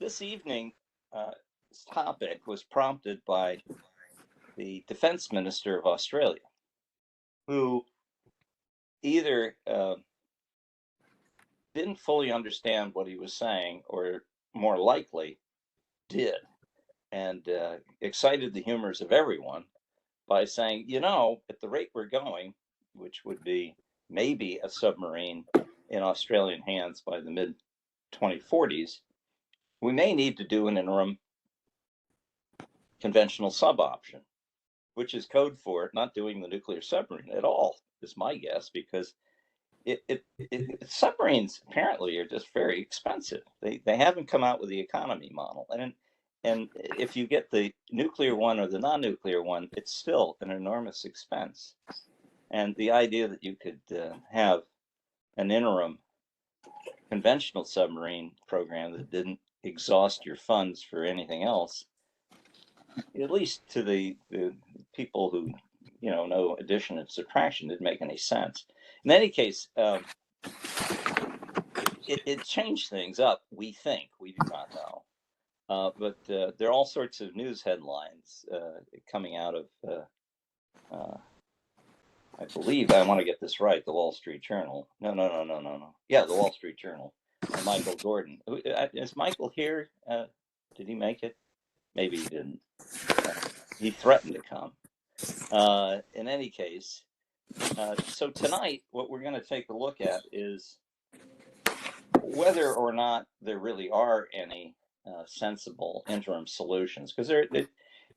This evening, this topic was prompted by the Defense Minister of Australia, who either didn't fully understand what he was saying, or more likely did, and excited the humors of everyone by saying, at the rate we're going, which would be maybe a submarine in Australian hands by the mid 2040s, we may need to do an interim conventional sub option, which is code for not doing the nuclear submarine at all, is my guess, because submarines apparently are just very expensive. They haven't come out with the economy model, and if you get the nuclear one or the non-nuclear one, it's still an enormous expense. And the idea that you could have an interim conventional submarine program that didn't exhaust your funds for anything else, at least to the people who know addition and subtraction, didn't make any sense. In any case, it changed things up, we think. We do not know. But there are all sorts of news headlines coming out of, I believe, I want to get this right, the Wall Street Journal. No. Yeah, the Wall Street Journal. Michael Gordon. Is Michael here? Did he make it? Maybe he didn't. He threatened to come. In any case, so tonight, what we're going to take a look at is whether or not there really are any sensible interim solutions. Because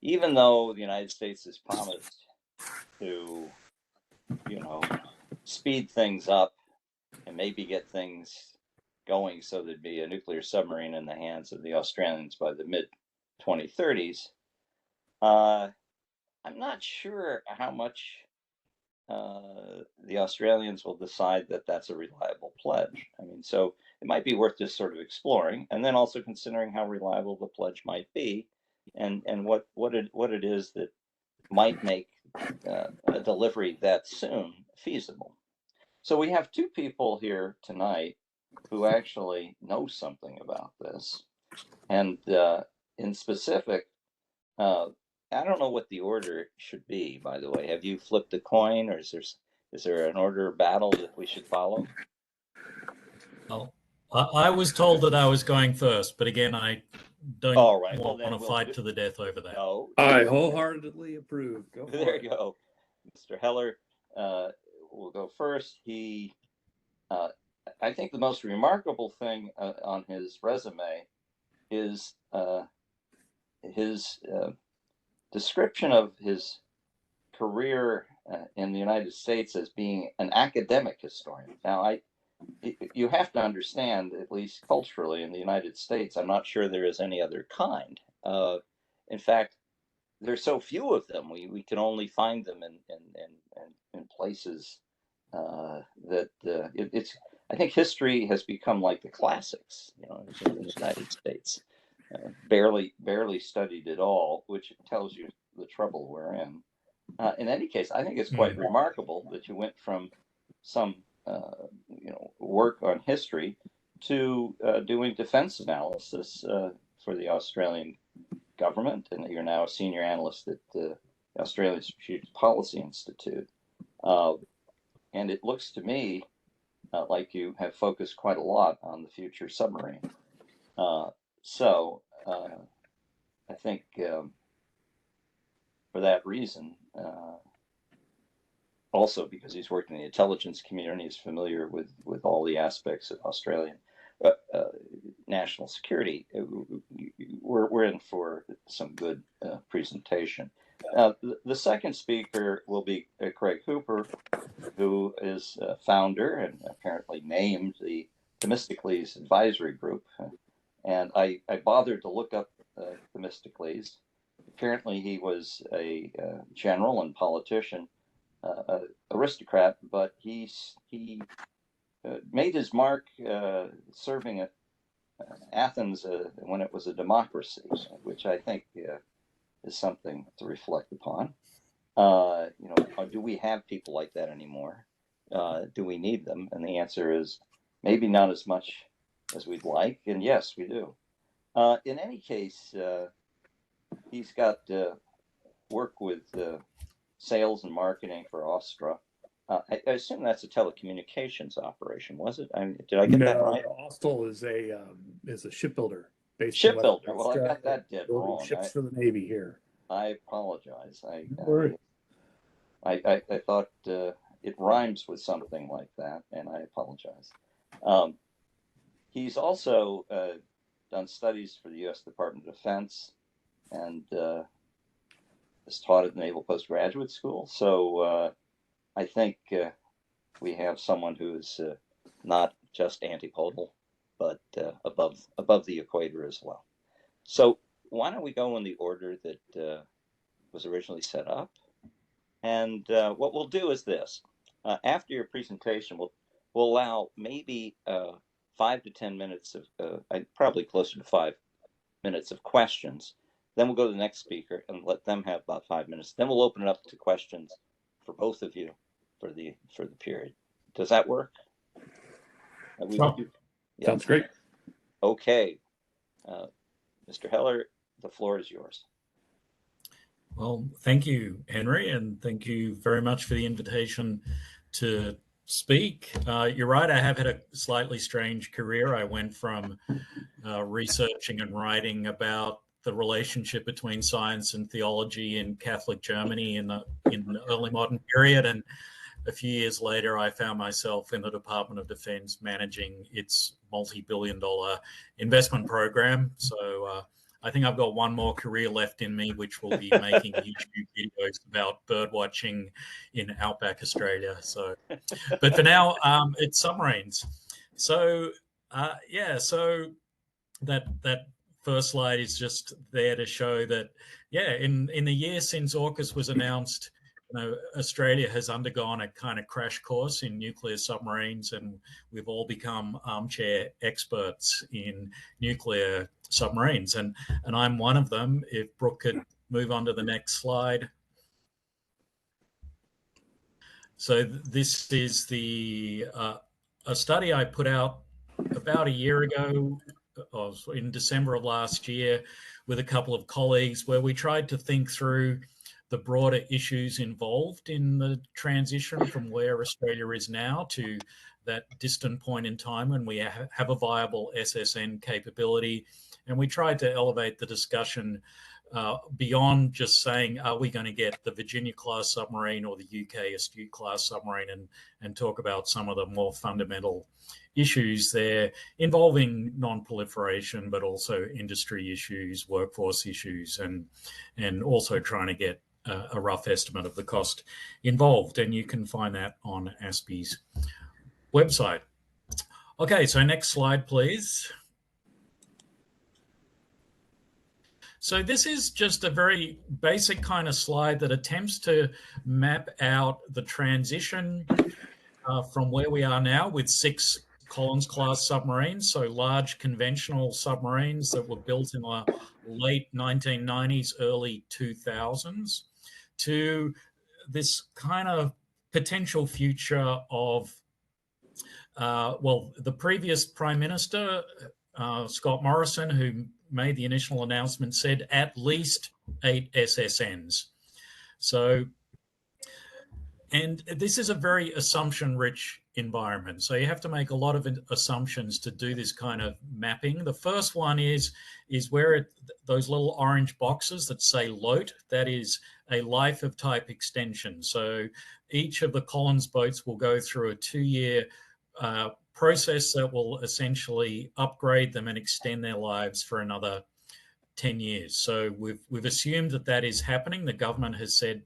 even though the United States has promised to, speed things up and maybe get things going so there'd be a nuclear submarine in the hands of the Australians by the mid 2030s, I'm not sure how much the Australians will decide that that's a reliable pledge. I mean, so it might be worth just sort of exploring, and then also considering how reliable the pledge might be, and what it is that might make a delivery that soon feasible. So we have two people here tonight who actually know something about this, and in specific, I don't know what the order should be, by the way. Have you flipped a coin, or is there an order of battle that we should follow? Well, I was told that I was going first, but again, I don't want to fight to the death over that. No. I wholeheartedly approve. Go for there it. you go. Mr. Hellyer will go first. I think the most remarkable thing on his resume is his description of his career in the United States as being an academic historian. Now, you have to understand, at least culturally in the United States, I'm not sure there is any other kind. In fact, there's so few of them. We can only find them in places that it's. I think history has become like the classics, in the United States. Barely studied at all, which tells you the trouble we're in. In any case, I think it's quite remarkable that you went from some work on history to doing defense analysis for the Australian government, and you're now a senior analyst at the Australian Strategic Policy Institute. And it looks to me like you have focused quite a lot on the future submarine. So I think for that reason, also because he's worked in the intelligence community, he's familiar with all the aspects of Australian national security, we're in for some good presentation. The second speaker will be Craig Hooper, who is founder and apparently named the Themistocles Advisory Group. And I bothered to look up Themistocles. Apparently he was a general and politician, aristocrat, but he made his mark serving at Athens when it was a democracy, which I think is something to reflect upon. Do we have people like that anymore? Do we need them? And the answer is maybe not as much as we'd like, and yes, we do. In any case, he's got work with sales and marketing for Astra. I assume that's a telecommunications operation, was it? I mean, did I get that right? Austal is a shipbuilder based Shipbuilder. in Well, I got that dead building wrong. ships for the Navy here. I apologize. Worry. I thought it rhymes with something like that, and I apologize. He's also done studies for the U.S. Department of Defense and has taught at the Naval Postgraduate School. So I think we have someone who is not just antipodal, but above the equator as well. So why don't we go in the order that was originally set up? And what we'll do is this. After your presentation, we'll allow maybe 5 to 10 minutes of, probably closer to 5 minutes of questions. Then we'll go to the next speaker and let them have about 5 minutes. Then we'll open it up to questions for both of you for the period. Does that work? Yeah. Sounds great. Okay. Mr. Hellyer, the floor is yours. Well, thank you, Henry, and thank you very much for the invitation to speak. You're right, I have had a slightly strange career. I went from researching and writing about the relationship between science and theology in Catholic Germany in the early modern period, and a few years later, I found myself in the Department of Defense managing its multi-billion-dollar investment program. So I think I've got one more career left in me, which will be making YouTube videos about bird watching in outback Australia. So, but for now, it's submarines. So so that first slide is just there to show that, in the year since AUKUS was announced, Australia has undergone a kind of crash course in nuclear submarines, and we've all become armchair experts in nuclear submarines, and I'm one of them. If Brooke could move on to the next slide. So this is a study I put out about a year ago, in December of last year, with a couple of colleagues, where we tried to think through the broader issues involved in the transition from where Australia is now to that distant point in time when we have a viable SSN capability. And we tried to elevate the discussion beyond just saying, are we going to get the Virginia-class submarine or the UK Astute-class submarine, and talk about some of the more fundamental issues there involving non-proliferation, but also industry issues, workforce issues, and also trying to get a rough estimate of the cost involved. And you can find that on ASPE's website. Okay, so next slide, please. So this is just a very basic kind of slide that attempts to map out the transition from where we are now with 6 Collins-class submarines, so large conventional submarines that were built in the late 1990s, early 2000s, to this kind of potential future of, the previous Prime Minister, Scott Morrison, who made the initial announcement, said at least 8 SSNs. So, and this is a very assumption-rich environment. So you have to make a lot of assumptions to do this kind of mapping. The first one is where those little orange boxes that say LOTE, that is a life of type extension. So each of the Collins boats will go through a 2-year process that will essentially upgrade them and extend their lives for another 10 years. So we've assumed that is happening. The government has said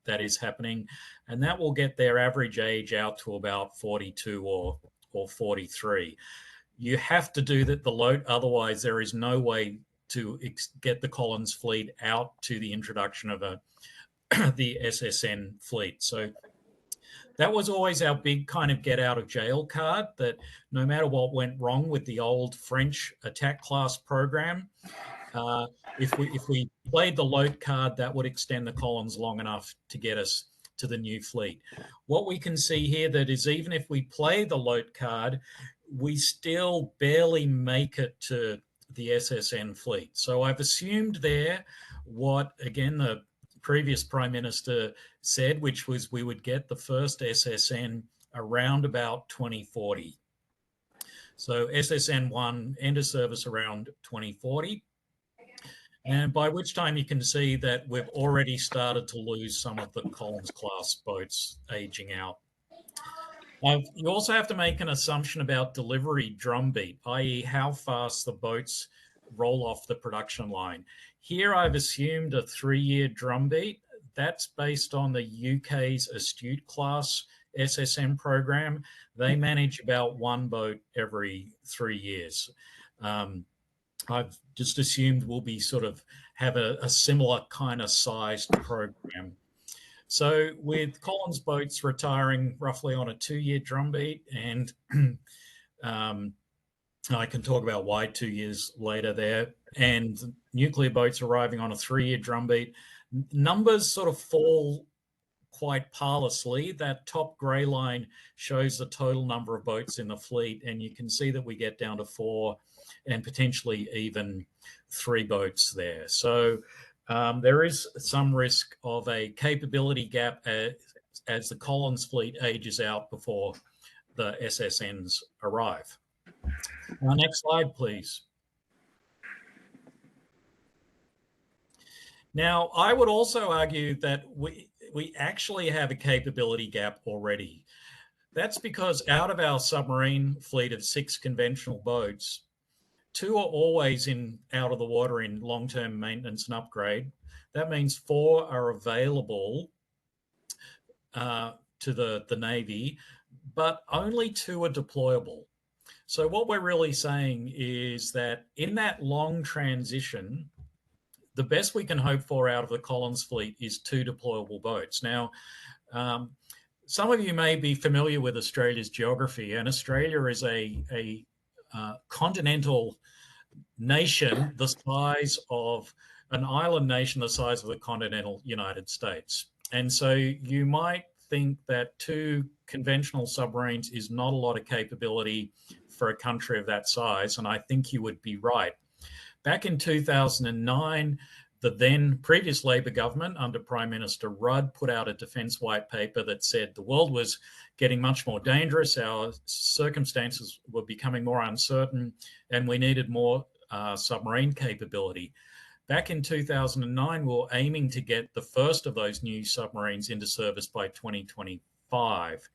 that is happening, and that will get their average age out to about 42 or 43. You have to do that, the LOTE, otherwise there is no way to get the Collins fleet out to the introduction of the SSN fleet. So that was always our big kind of get out of jail card, that no matter what went wrong with the old French attack class program, if we played the LOTE card, that would extend the Collins long enough to get us to the new fleet. What we can see here, that is, even if we play the LOTE card, we still barely make it to the SSN fleet. So I've assumed there what, again, the previous Prime Minister said, which was we would get the first SSN around about 2040. So SSN-1 enter service around 2040. And by which time you can see that we've already started to lose some of the Collins-class boats aging out. You also have to make an assumption about delivery drumbeat, i.e. how fast the boats roll off the production line. Here I've assumed a 3-year drumbeat. That's based on the UK's Astute class SSN program. They manage about 1 boat every 3 years. I've just assumed we'll be sort of have a similar kind of sized program. So with Collins boats retiring roughly on a 2-year drumbeat, and I can talk about why 2 years later there, and nuclear boats arriving on a 3-year drumbeat, numbers sort of fall quite parlously. That top grey line shows the total number of boats in the fleet, and you can see that we get down to 4 and potentially even 3 boats there. So there is some risk of a capability gap as the Collins fleet ages out before the SSNs arrive. Next slide, please. Now, I would also argue that we actually have a capability gap already. That's because out of our submarine fleet of 6 conventional boats, 2 are always out of the water in long-term maintenance and upgrade. That means 4 are available to the Navy, but only 2 are deployable. So what we're really saying is that in that long transition, the best we can hope for out of the Collins fleet is 2 deployable boats. Now, some of you may be familiar with Australia's geography, and Australia is a continental nation the size of an island nation the size of the continental United States. And so you might think that 2 conventional submarines is not a lot of capability for a country of that size, and I think you would be right. Back in 2009, the then previous Labor government under Prime Minister Rudd put out a defence white paper that said the world was getting much more dangerous, our circumstances were becoming more uncertain, and we needed more submarine capability. Back in 2009, we were aiming to get the first of those new submarines into service by 2025.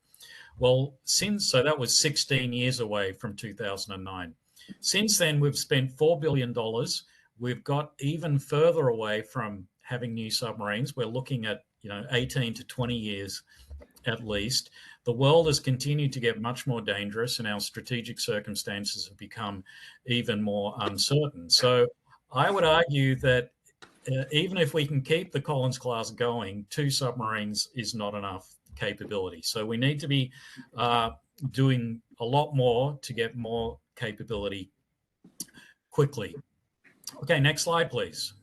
Well, so that was 16 years away from 2009. Since then, we've spent $4 billion. We've got even further away from having new submarines. We're looking at 18 to 20 years at least. The world has continued to get much more dangerous, and our strategic circumstances have become even more uncertain. So I would argue that even if we can keep the Collins class going, 2 submarines is not enough capability. So we need to be doing a lot more to get more capability quickly. Okay, next slide, please.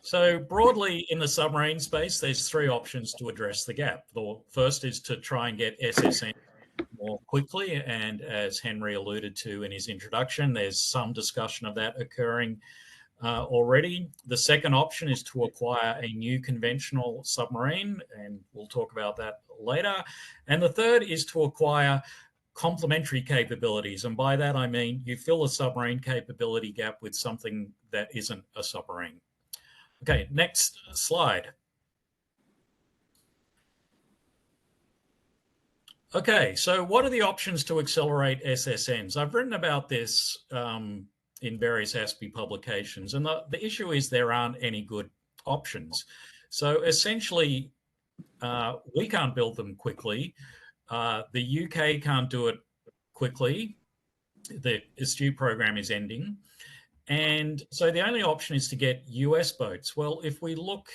So broadly in the submarine space, there's 3 options to address the gap. The first is to try and get SSN more quickly, and as Henry alluded to in his introduction, there's some discussion of that occurring already. The second option is to acquire a new conventional submarine, and we'll talk about that later. And the third is to acquire complementary capabilities, and by that I mean you fill a submarine capability gap with something that isn't a submarine. Okay, next slide. Okay, so what are the options to accelerate SSNs? I've written about this in various ASPE publications, and the issue is there aren't any good options. So essentially, we can't build them quickly. The UK can't do it quickly. The Astute program is ending. And so the only option is to get US boats. Well, if we look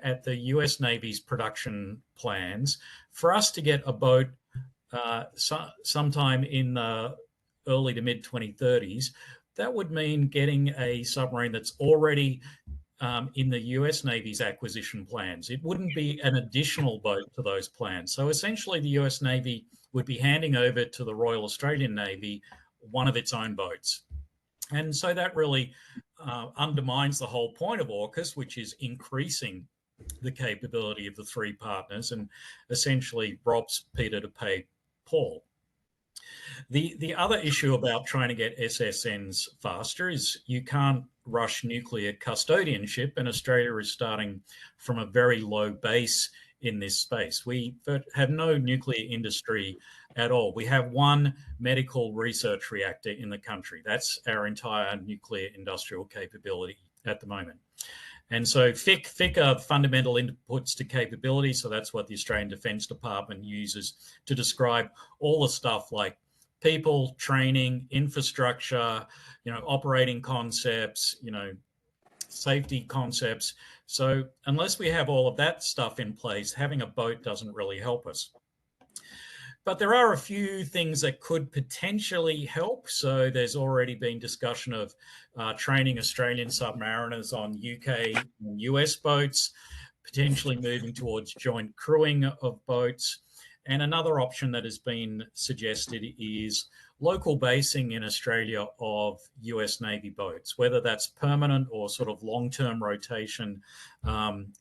at the US Navy's production plans, for us to get a boat sometime in the early to mid 2030s, that would mean getting a submarine that's already in the US Navy's acquisition plans. It wouldn't be an additional boat to those plans. So essentially the US Navy would be handing over to the Royal Australian Navy one of its own boats. And so that really undermines the whole point of AUKUS, which is increasing the capability of the three partners and essentially robs Peter to pay Paul. The other issue about trying to get SSNs faster is you can't rush nuclear custodianship, and Australia is starting from a very low base in this space. We have no nuclear industry at all. We have one medical research reactor in the country. That's our entire nuclear industrial capability at the moment. And so FIC are fundamental inputs to capability. So that's what the Australian Defense Department uses to describe all the stuff like people, training, infrastructure, operating concepts, safety concepts. So unless we have all of that stuff in place, having a boat doesn't really help us. But there are a few things that could potentially help. So there's already been discussion of training Australian submariners on UK and US boats, potentially moving towards joint crewing of boats. And another option that has been suggested is local basing in Australia of US Navy boats, whether that's permanent or sort of long-term rotation.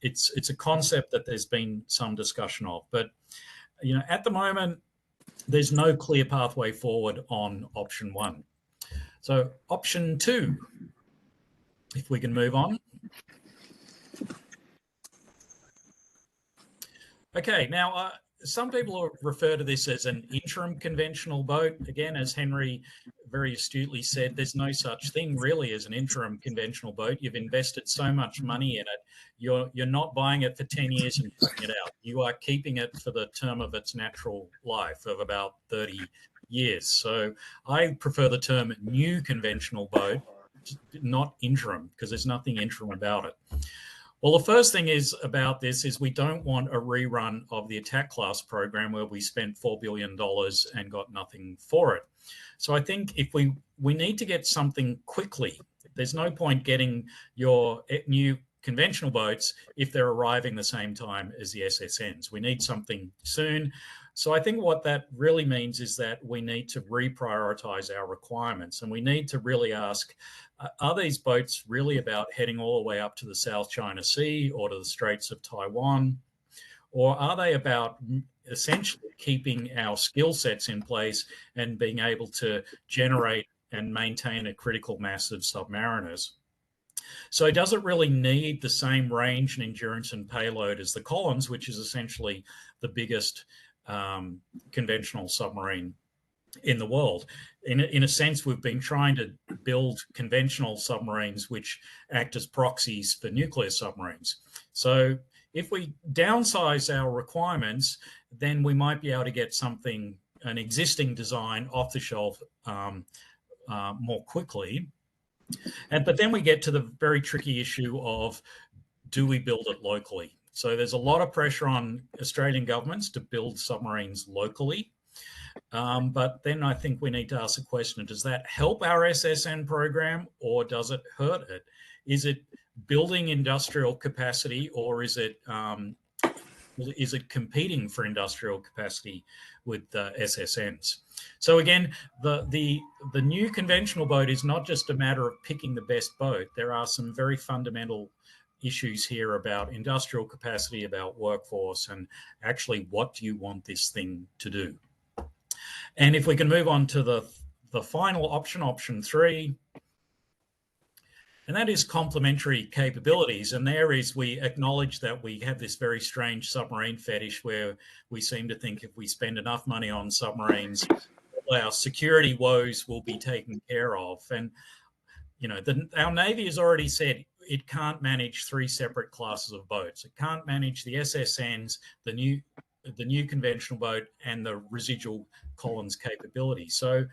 It's a concept that there's been some discussion of. But, at the moment, there's no clear pathway forward on option one. So option two, if we can move on. Okay, now some people refer to this as an interim conventional boat. Again, as Henry very astutely said, there's no such thing really as an interim conventional boat. You've invested so much money in it. You're not buying it for 10 years and putting it out. You are keeping it for the term of its natural life of about 30 years. So I prefer the term new conventional boat, not interim, because there's nothing interim about it. Well, the first thing is about this is we don't want a rerun of the attack class program where we spent $4 billion and got nothing for it. So I think if we need to get something quickly. There's no point getting your new conventional boats if they're arriving the same time as the SSNs. We need something soon. So I think what that really means is that we need to reprioritize our requirements, and we need to really ask, are these boats really about heading all the way up to the South China Sea or to the Straits of Taiwan? Or are they about essentially keeping our skill sets in place and being able to generate and maintain a critical mass of submariners? So does it really need the same range and endurance and payload as the Collins, which is essentially the biggest conventional submarine in the world? In a sense, we've been trying to build conventional submarines which act as proxies for nuclear submarines. So if we downsize our requirements, then we might be able to get something, an existing design off the shelf more quickly. But then we get to the very tricky issue of, do we build it locally? So there's a lot of pressure on Australian governments to build submarines locally. But then I think we need to ask the question, does that help our SSN program or does it hurt it? Is it building industrial capacity, or is it competing for industrial capacity with SSNs? So again, the new conventional boat is not just a matter of picking the best boat. There are some very fundamental issues here about industrial capacity, about workforce, and actually what do you want this thing to do? And if we can move on to the final option, option three, and that is complementary capabilities. And there is, we acknowledge that we have this very strange submarine fetish where we seem to think if we spend enough money on submarines, our security woes will be taken care of. And, our Navy has already said it can't manage three separate classes of boats. It can't manage the SSNs, the new conventional boat, and the residual Collins capability. So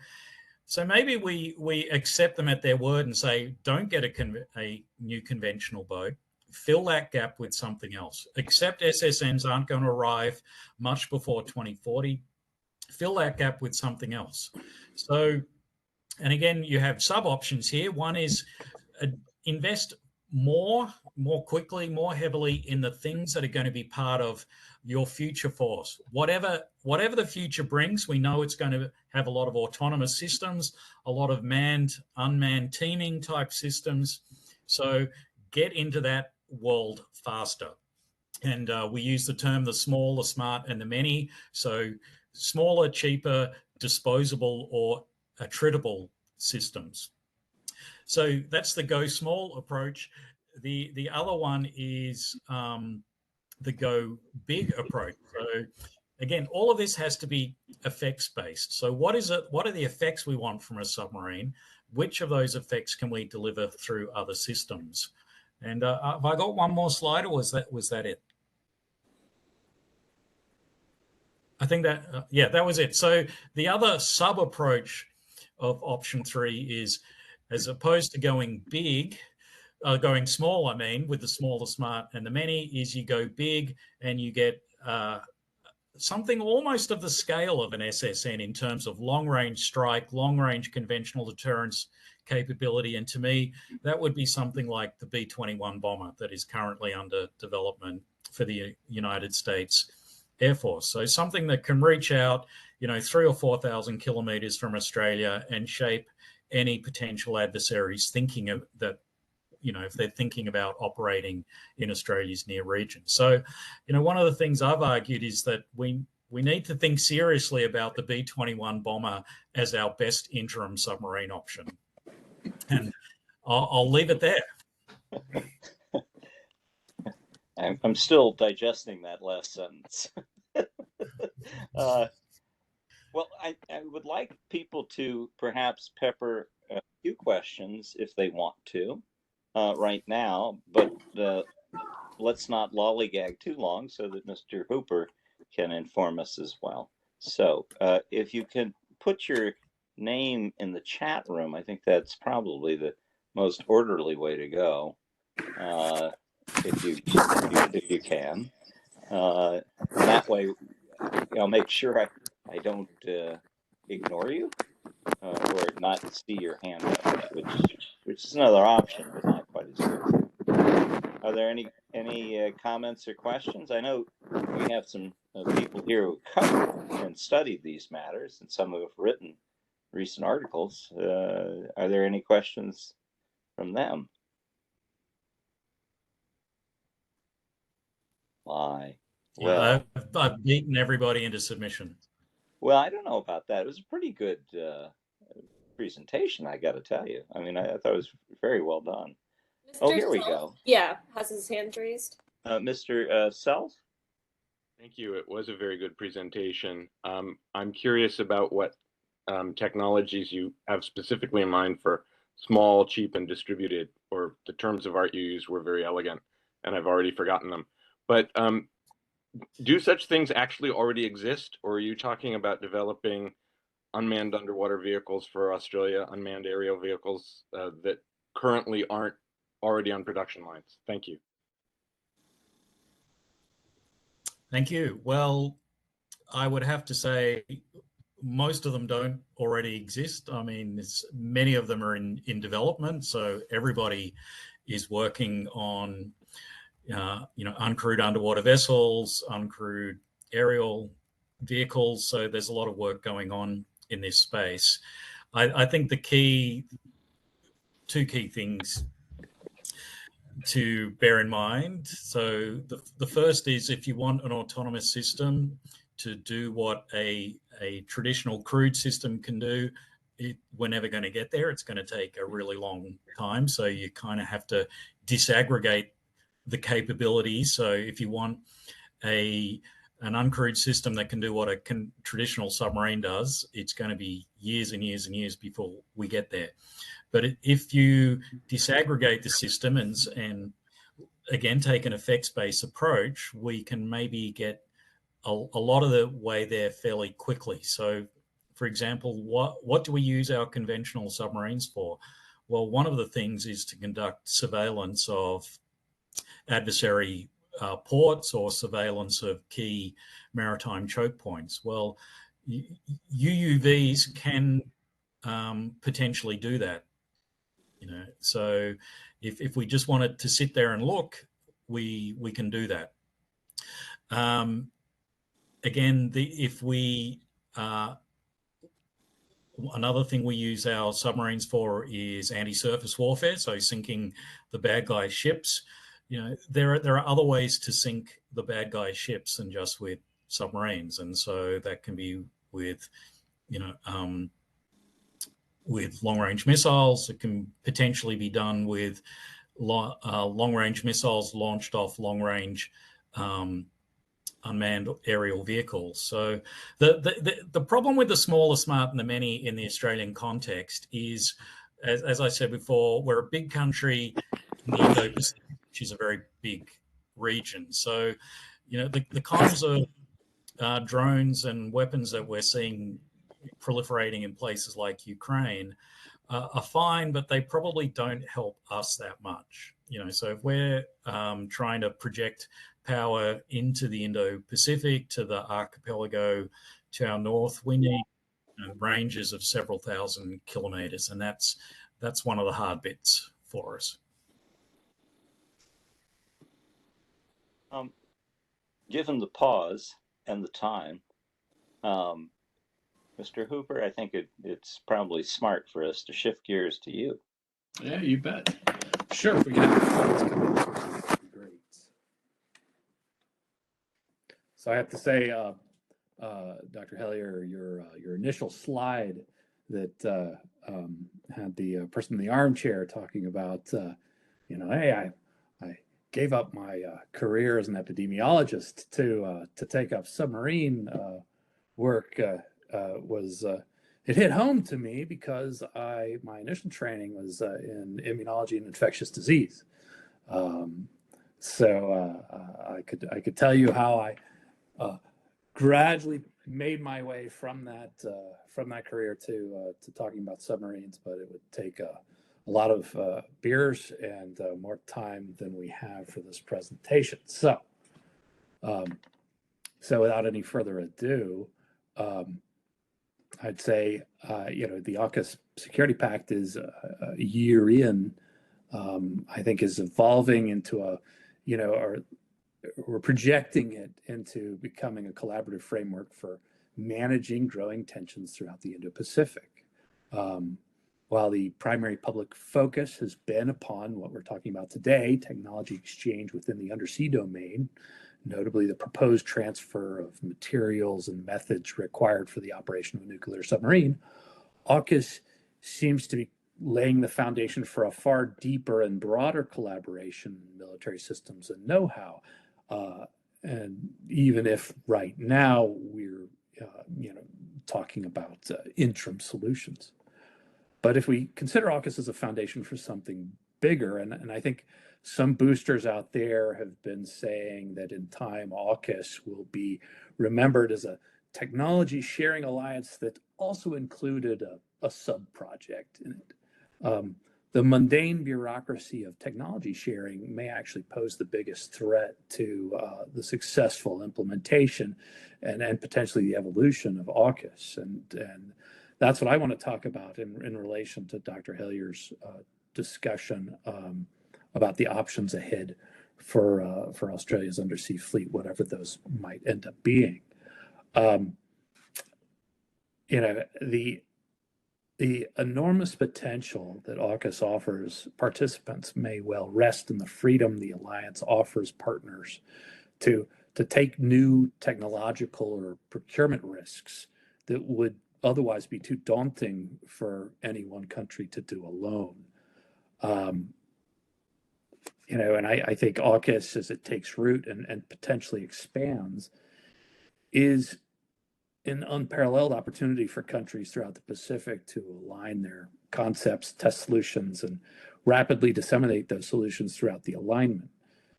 maybe we accept them at their word and say, don't get a new conventional boat, fill that gap with something else. Accept SSNs aren't going to arrive much before 2040. Fill that gap with something else. So, and again, you have sub options here. One is invest more quickly, more heavily in the things that are going to be part of your future force. Whatever the future brings, we know it's going to have a lot of autonomous systems, a lot of manned, unmanned teaming type systems. So get into that world faster. And we use the term the small, the smart, and the many. So smaller, cheaper, disposable, or attritable systems. So that's the go small approach. The other one is the go big approach. So again, all of this has to be effects based. So what is it? What are the effects we want from a submarine? Which of those effects can we deliver through other systems? And have I got one more slide, or was that it? I think that, yeah, that was it. So the other sub approach of option 3 is, as opposed to going big, going small, I mean, with the small, the smart, and the many, is you go big and you get something almost of the scale of an SSN in terms of long-range strike, long-range conventional deterrence capability. And to me, that would be something like the B-21 bomber that is currently under development for the United States Air Force. So something that can reach out, 3,000 or 4,000 kilometers from Australia and shape any potential adversaries thinking of that, if they're thinking about operating in Australia's near region. So, one of the things I've argued is that we need to think seriously about the B-21 bomber as our best interim submarine option. And I'll leave it there. I'm still digesting that last sentence. Well, I would like people to perhaps pepper a few questions if they want to right now, but let's not lollygag too long so that Mr. Hooper can inform us as well. So if you can put your name in the chat room, I think that's probably the most orderly way to go. If you can, and that way I'll make sure I don't ignore you or not see your hand up, which is another option, but not quite as good. Are there any comments or questions? I know we have some people here who cover and studied these matters, and some who have written recent articles. Are there any questions from them? Why? Well, I've beaten everybody into submission. Well, I don't know about that. It was a pretty good presentation, I got to tell you. I mean, I thought it was very well done. Mr. Oh, here we Self, go. Yeah, has his hand raised. Mr. Self? Thank you. It was a very good presentation. I'm curious about what technologies you have specifically in mind for small, cheap, and distributed, or the terms of art you used were very elegant, and I've already forgotten them. But do such things actually already exist, or are you talking about developing unmanned underwater vehicles for Australia, unmanned aerial vehicles that currently aren't already on production lines? Thank you. Thank you. Well, I would have to say most of them don't already exist. I mean, many of them are in development. So everybody is working on, uncrewed underwater vessels, uncrewed aerial vehicles. So there's a lot of work going on in this space. I think two key things to bear in mind. So the first is, if you want an autonomous system to do what a traditional crewed system can do, we're never going to get there. It's going to take a really long time. So you kind of have to disaggregate the capabilities. So if you want an uncrewed system that can do what a traditional submarine does, it's going to be years and years and years before we get there. But if you disaggregate the system and again, take an effects-based approach, we can maybe get a lot of the way there fairly quickly. So, for example, what do we use our conventional submarines for? Well, one of the things is to conduct surveillance of adversary ports or surveillance of key maritime choke points. Well, UUVs can potentially do that. So if we just wanted to sit there and look, we can do that. Again, another thing we use our submarines for is anti-surface warfare, so sinking the bad guys' ships. There are other ways to sink the bad guys' ships than just with submarines, and so that can be with long-range missiles. It can potentially be done with long-range missiles launched off long-range unmanned aerial vehicles. So the problem with the small, the smart, and the many in the Australian context is, as I said before, we're a big country in the Indo-Pacific, which is a very big region. So, the kinds of drones and weapons that we're seeing proliferating in places like Ukraine are fine, but they probably don't help us that much. So if we're trying to project power into the Indo-Pacific, to the archipelago to our north, we need ranges of several thousand kilometers, and that's one of the hard bits for us. Given the pause and the time, Mr. Hooper, I think it's probably smart for us to shift gears to you. Yeah, you bet. Sure, if we can have slides coming up, that'd be great. So I have to say, Dr. Hellyer, your initial slide that had the person in the armchair talking about, hey, I gave up my career as an epidemiologist to take up submarine work was it hit home to me because my initial training was in immunology and infectious disease. So I could tell you how I gradually made my way from that career to talking about submarines, but it would take a lot of beers and more time than we have for this presentation. So without any further ado, I'd say, the AUKUS Security Pact is a year in, I think is evolving into we're projecting it into becoming a collaborative framework for managing growing tensions throughout the Indo-Pacific. While the primary public focus has been upon what we're talking about today, technology exchange within the undersea domain, notably the proposed transfer of materials and methods required for the operation of a nuclear submarine, AUKUS seems to be laying the foundation for a far deeper and broader collaboration in military systems and know-how. And even if right now we're talking about interim solutions. But if we consider AUKUS as a foundation for something bigger, and I think some boosters out there have been saying that in time AUKUS will be remembered as a technology sharing alliance that also included a sub-project in it. The mundane bureaucracy of technology sharing may actually pose the biggest threat to the successful implementation and potentially the evolution of AUKUS. And that's what I want to talk about in relation to Dr. Hellyer's discussion about the options ahead for Australia's undersea fleet, whatever those might end up being. The enormous potential that AUKUS offers participants may well rest in the freedom the alliance offers partners to take new technological or procurement risks that would otherwise be too daunting for any one country to do alone. And I think AUKUS, as it takes root and potentially expands, is an unparalleled opportunity for countries throughout the Pacific to align their concepts, test solutions, and rapidly disseminate those solutions throughout the alignment,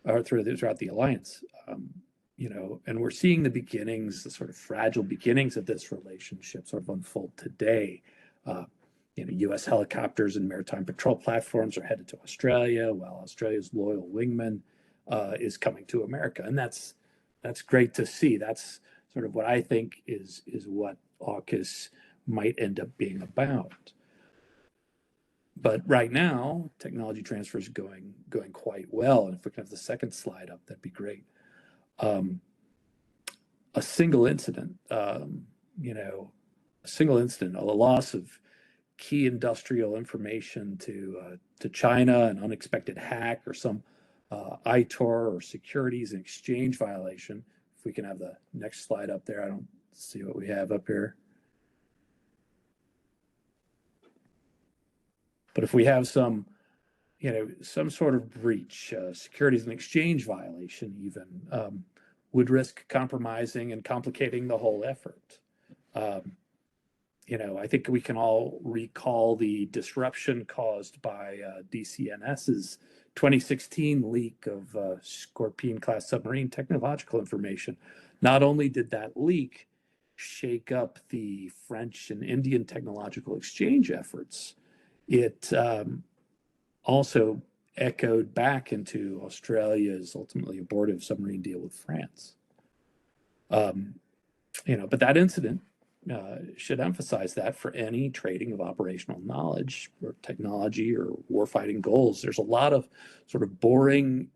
or throughout the alliance. And we're seeing the beginnings, the sort of fragile beginnings of this relationship sort of unfold today. U.S. helicopters and maritime patrol platforms are headed to Australia, while Australia's loyal wingman is coming to America, and that's great to see. That's sort of what I think is what AUKUS might end up being about. But right now, technology transfer is going quite well. And if we can have the second slide up, that'd be great. A single incident, a loss of key industrial information to China, an unexpected hack, or some ITOR or securities and exchange violation. If we can have the next slide up there, I don't see what we have up here. But if we have some sort of breach, securities and exchange violation even, would risk compromising and complicating the whole effort. I think we can all recall the disruption caused by DCNS's 2016 leak of Scorpion-class submarine technological information. Not only did that leak shake up the French and Indian technological exchange efforts, it also echoed back into Australia's ultimately abortive submarine deal with France. But that incident should emphasize that for any trading of operational knowledge or technology or warfighting goals, there's a lot of sort of boring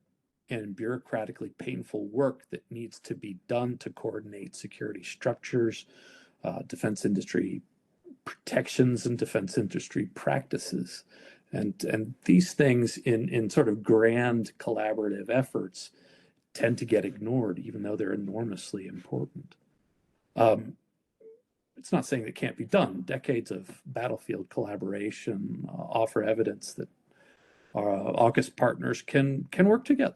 and bureaucratically painful work that needs to be done to coordinate security structures, defense industry protections, and defense industry practices. And these things in sort of grand collaborative efforts tend to get ignored, even though they're enormously important. It's not saying it can't be done. Decades of battlefield collaboration offer evidence that our AUKUS partners can work together.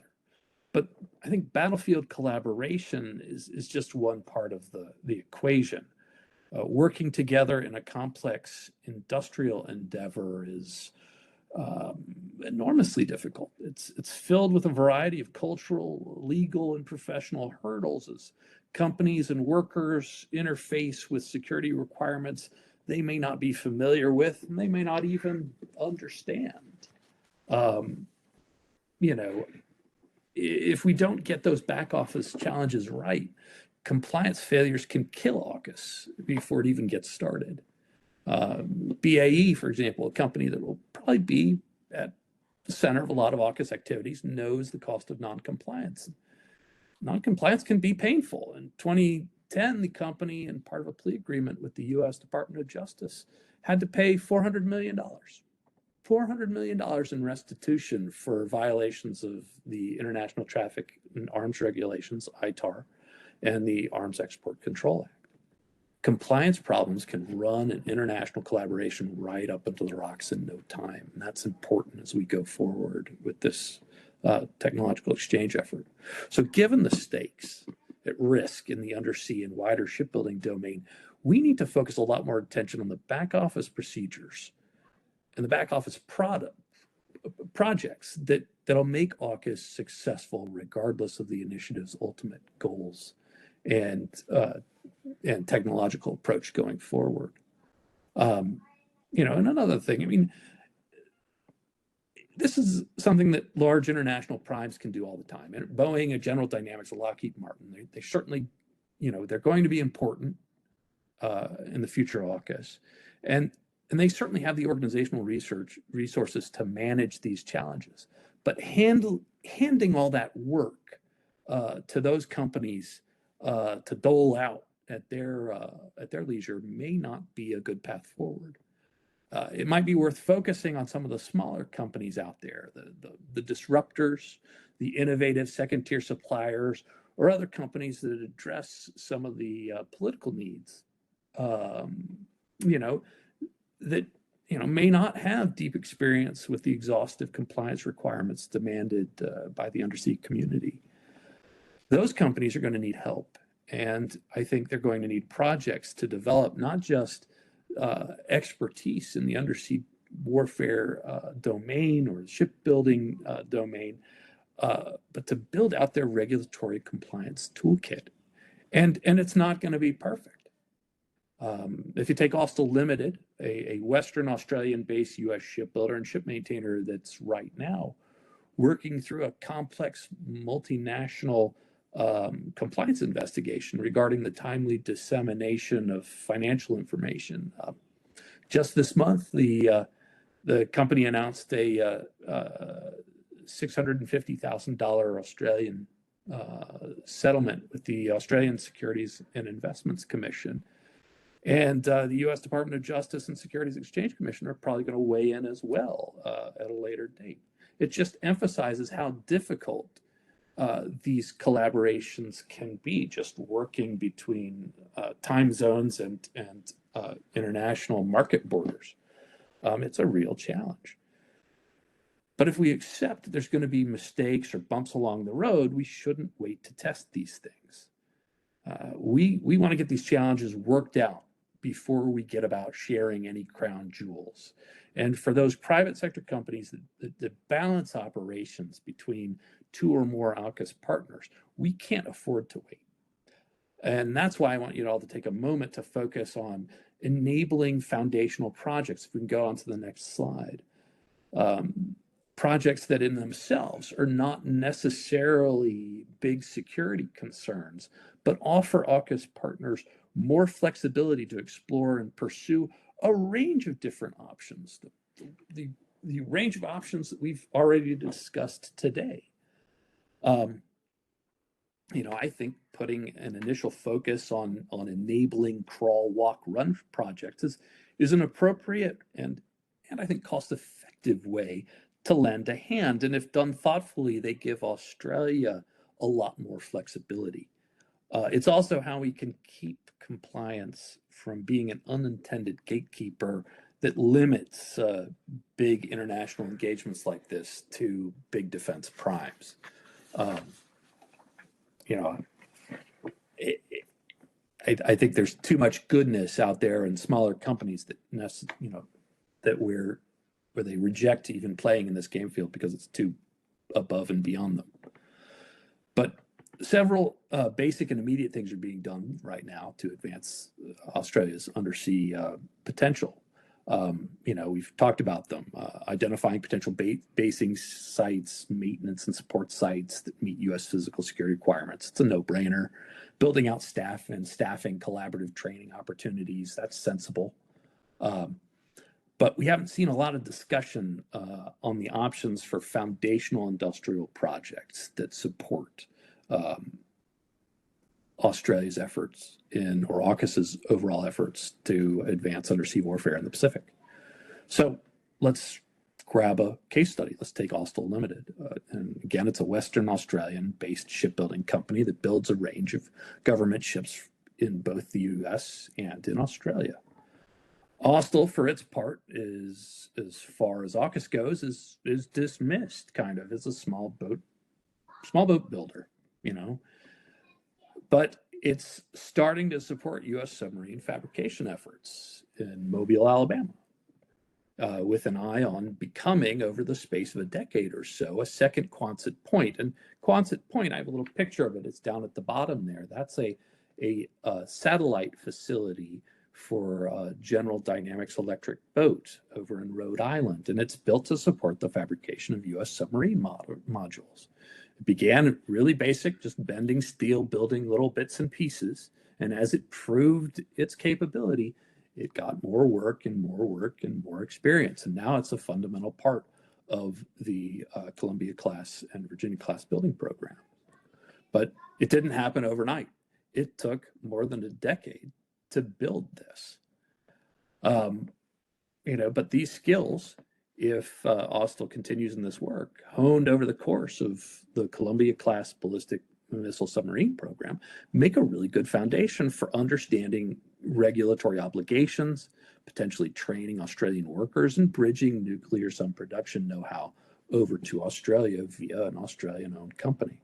But I think battlefield collaboration is just one part of the equation. Working together in a complex industrial endeavor is enormously difficult. It's filled with a variety of cultural, legal, and professional hurdles as companies and workers interface with security requirements they may not be familiar with, and they may not even understand. If we don't get those back office challenges right, compliance failures can kill AUKUS before it even gets started. BAE, for example, a company that will probably be at the center of a lot of AUKUS activities, knows the cost of noncompliance. Noncompliance can be painful. In 2010, the company, in part of a plea agreement with the U.S. Department of Justice, had to pay $400 million. $400 million in restitution for violations of the International Traffic in Arms Regulations, ITAR, and the Arms Export Control Act. Compliance problems can run an international collaboration right up into the rocks in no time. And that's important as we go forward with this technological exchange effort. So given the stakes at risk in the undersea and wider shipbuilding domain, we need to focus a lot more attention on the back office procedures and the back office projects that'll make AUKUS successful regardless of the initiative's ultimate goals and technological approach going forward. And another thing, this is something that large international primes can do all the time. And Boeing, General Dynamics, Lockheed Martin, they certainly, they're going to be important in the future of AUKUS. And they certainly have the organizational resources to manage these challenges. But handing all that work to those companies to dole out at their leisure may not be a good path forward. It might be worth focusing on some of the smaller companies out there, the disruptors, the innovative second-tier suppliers, or other companies that address some of the political needs, that may not have deep experience with the exhaustive compliance requirements demanded by the undersea community. Those companies are going to need help. And I think they're going to need projects to develop not just expertise in the undersea warfare domain or shipbuilding domain, but to build out their regulatory compliance toolkit. And it's not going to be perfect. If you take Austal Limited, a Western Australian-based U.S. shipbuilder and ship maintainer that's right now working through a complex multinational compliance investigation regarding the timely dissemination of financial information. Just this month, the The company announced a $650,000 Australian settlement with the Australian Securities and Investments Commission. And the U.S. Department of Justice and Securities Exchange Commission are probably going to weigh in as well at a later date. It just emphasizes how difficult these collaborations can be, just working between time zones and international market borders. It's a real challenge. But if we accept there's going to be mistakes or bumps along the road, we shouldn't wait to test these things. We want to get these challenges worked out before we get about sharing any crown jewels. And for those private sector companies that balance operations between 2 or more AUKUS partners, we can't afford to wait. And that's why I want you all to take a moment to focus on enabling foundational projects. If we can go on to the next slide. Projects that in themselves are not necessarily big security concerns, but offer AUKUS partners more flexibility to explore and pursue a range of different options, the range of options that we've already discussed today. I think putting an initial focus on enabling crawl, walk, run projects is an appropriate and I think cost-effective way to lend a hand. And if done thoughtfully, they give Australia a lot more flexibility. It's also how we can keep compliance from being an unintended gatekeeper that limits big international engagements like this to big defense primes. I think there's too much goodness out there in smaller companies where they reject even playing in this game field because it's too above and beyond them. But several basic and immediate things are being done right now to advance Australia's undersea potential. We've talked about them, identifying potential basing sites, maintenance and support sites that meet U.S. physical security requirements. It's a no-brainer. Building out staff and staffing collaborative training opportunities, that's sensible. But we haven't seen a lot of discussion on the options for foundational industrial projects that support Australia's efforts or AUKUS's overall efforts to advance undersea warfare in the Pacific. So let's grab a case study. Let's take Austal Limited. And again, it's a Western Australian-based shipbuilding company that builds a range of government ships in both the U.S. and in Australia. Austal, for its part, is as far as AUKUS goes, is dismissed kind of as a small boat builder, But it's starting to support U.S. submarine fabrication efforts in Mobile, Alabama, with an eye on becoming, over the space of a decade or so, a second Quonset Point. And Quonset Point, I have a little picture of it. It's down at the bottom there. That's a satellite facility for General Dynamics Electric Boat over in Rhode Island. And it's built to support the fabrication of U.S. submarine modules. It began really basic, just bending steel, building little bits and pieces. And as it proved its capability, it got more work and more experience. And now it's a fundamental part of the Columbia-class and Virginia-class building program. But it didn't happen overnight. It took more than a decade to build this. But these skills, if Austal continues in this work, honed over the course of the Columbia-class ballistic missile submarine program, make a really good foundation for understanding regulatory obligations, potentially training Australian workers, and bridging nuclear sub production know-how over to Australia via an Australian-owned company.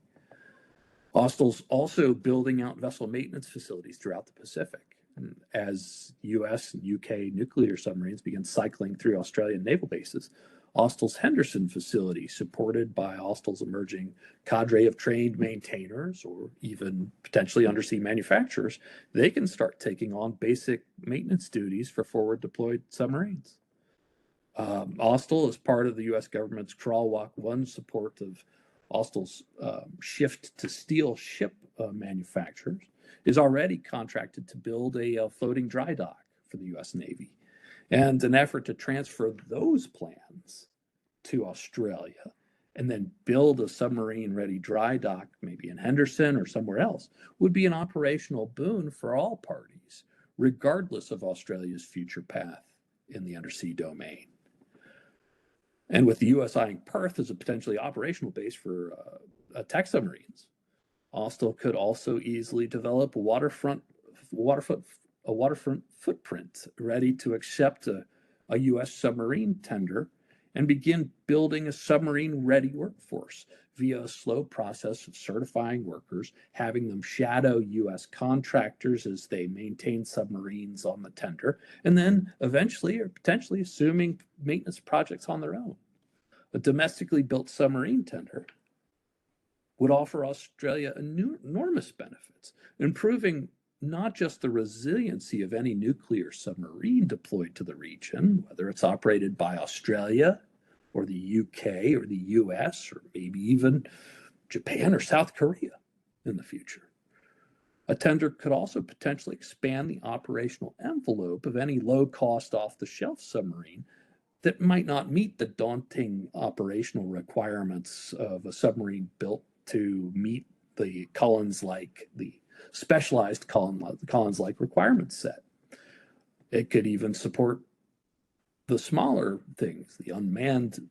Austal's also building out vessel maintenance facilities throughout the Pacific. And as US and UK nuclear submarines begin cycling through Australian naval bases, Austal's Henderson facility, supported by Austal's emerging cadre of trained maintainers or even potentially undersea manufacturers, they can start taking on basic maintenance duties for forward deployed submarines. Austal, as part of the US government's Crawl, Walk, Run support of Austal's shift to steel ship manufacturers, is already contracted to build a floating dry dock for the US Navy. And an effort to transfer those plans to Australia and then build a submarine-ready dry dock, maybe in Henderson or somewhere else, would be an operational boon for all parties, regardless of Australia's future path in the undersea domain. And with the US eyeing Perth as a potentially operational base for attack submarines, Austal could also easily develop a waterfront footprint ready to accept a US submarine tender and begin building a submarine-ready workforce via a slow process of certifying workers, having them shadow US contractors as they maintain submarines on the tender, and then eventually or potentially assuming maintenance projects on their own. A domestically built submarine tender would offer Australia enormous benefits, improving not just the resiliency of any nuclear submarine deployed to the region, whether it's operated by Australia or the UK or the US or maybe even Japan or South Korea in the future. A tender could also potentially expand the operational envelope of any low-cost off-the-shelf submarine that might not meet the daunting operational requirements of a submarine built to meet the specialized Collins-like requirement set. It could even support the smaller things, the unmanned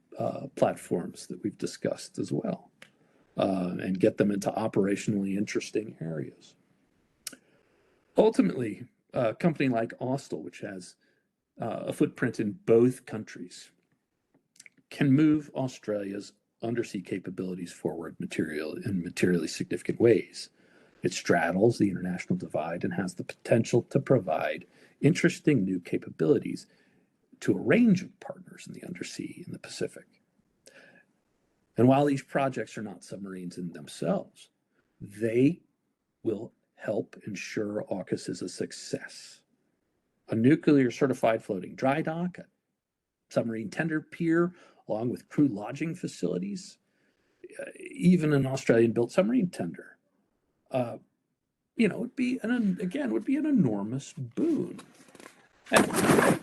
platforms that we've discussed as well, and get them into operationally interesting areas. Ultimately, a company like Austal, which has a footprint in both countries, can move Australia's undersea capabilities forward in materially significant ways. It straddles the international divide and has the potential to provide interesting new capabilities to a range of partners in the undersea in the Pacific. And while these projects are not submarines in themselves, they will help ensure AUKUS is a success. A nuclear certified floating dry dock, a submarine tender pier, along with crew lodging facilities, even an Australian built submarine tender, would be an enormous boon. And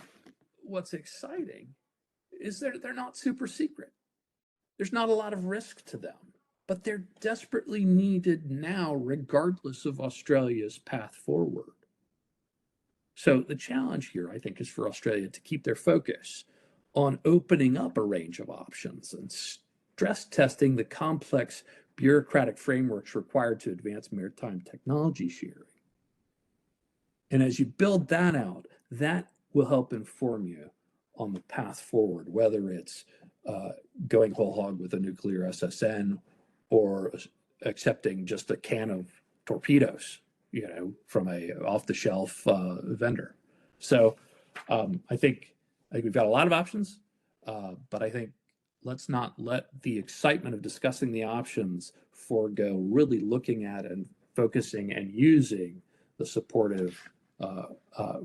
what's exciting is they're not super secret. There's not a lot of risk to them, but they're desperately needed now, regardless of Australia's path forward. So the challenge here, I think, is for Australia to keep their focus on opening up a range of options and stress testing the complex bureaucratic frameworks required to advance maritime technology sharing. And as you build that out, that will help inform you on the path forward, whether it's going whole hog with a nuclear SSN or accepting just a can of torpedoes, from a off-the-shelf vendor. So I think we've got a lot of options, but I think let's not let the excitement of discussing the options forego really looking at and focusing and using the supportive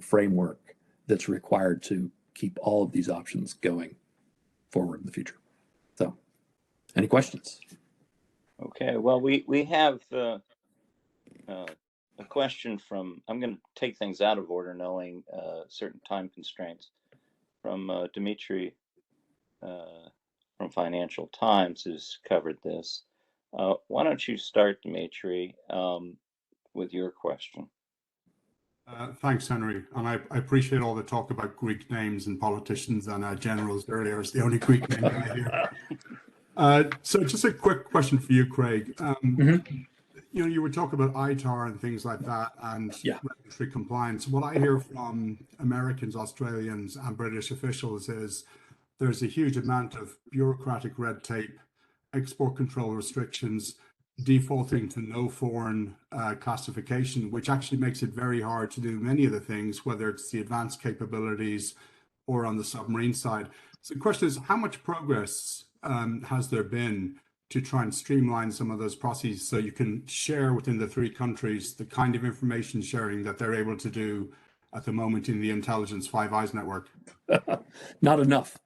framework that's required to keep all of these options going forward in the future. So, any questions? Okay, well, we have a question from, I'm going to take things out of order knowing certain time constraints, from Dimitri from Financial Times, who's covered this. Why don't you start, Dimitri, with your question? Thanks, Henry. And I appreciate all the talk about Greek names and politicians and generals earlier. It's the only Greek name I hear. So just a quick question for you, Craig. You were talking about ITAR and things like that and regulatory compliance. What I hear from Americans, Australians, and British officials is there's a huge amount of bureaucratic red tape, export control restrictions, defaulting to no foreign classification, which actually makes it very hard to do many of the things, whether it's the advanced capabilities or on the submarine side. So the question is, how much progress has there been to try and streamline some of those processes so you can share within the three countries the kind of information sharing that they're able to do at the moment in the Intelligence Five Eyes network? Not enough.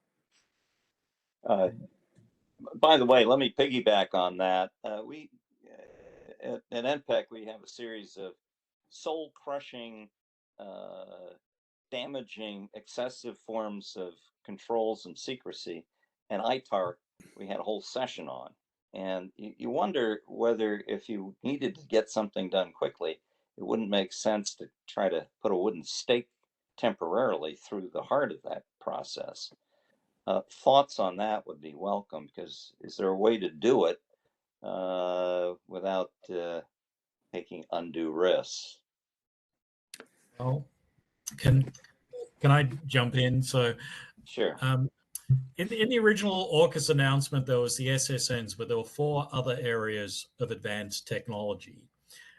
By the way, let me piggyback on that. We at NPEC, we have a series of soul-crushing damaging excessive forms of controls and secrecy. And ITAR, we had a whole session on. And you wonder whether if you needed to get something done quickly, it wouldn't make sense to try to put a wooden stake temporarily through the heart of that process. Thoughts on that would be welcome, because is there a way to do it without taking undue risks? Well, can I jump in? So, sure. In the original AUKUS announcement, there was the SSNs, but there were 4 other areas of advanced technology.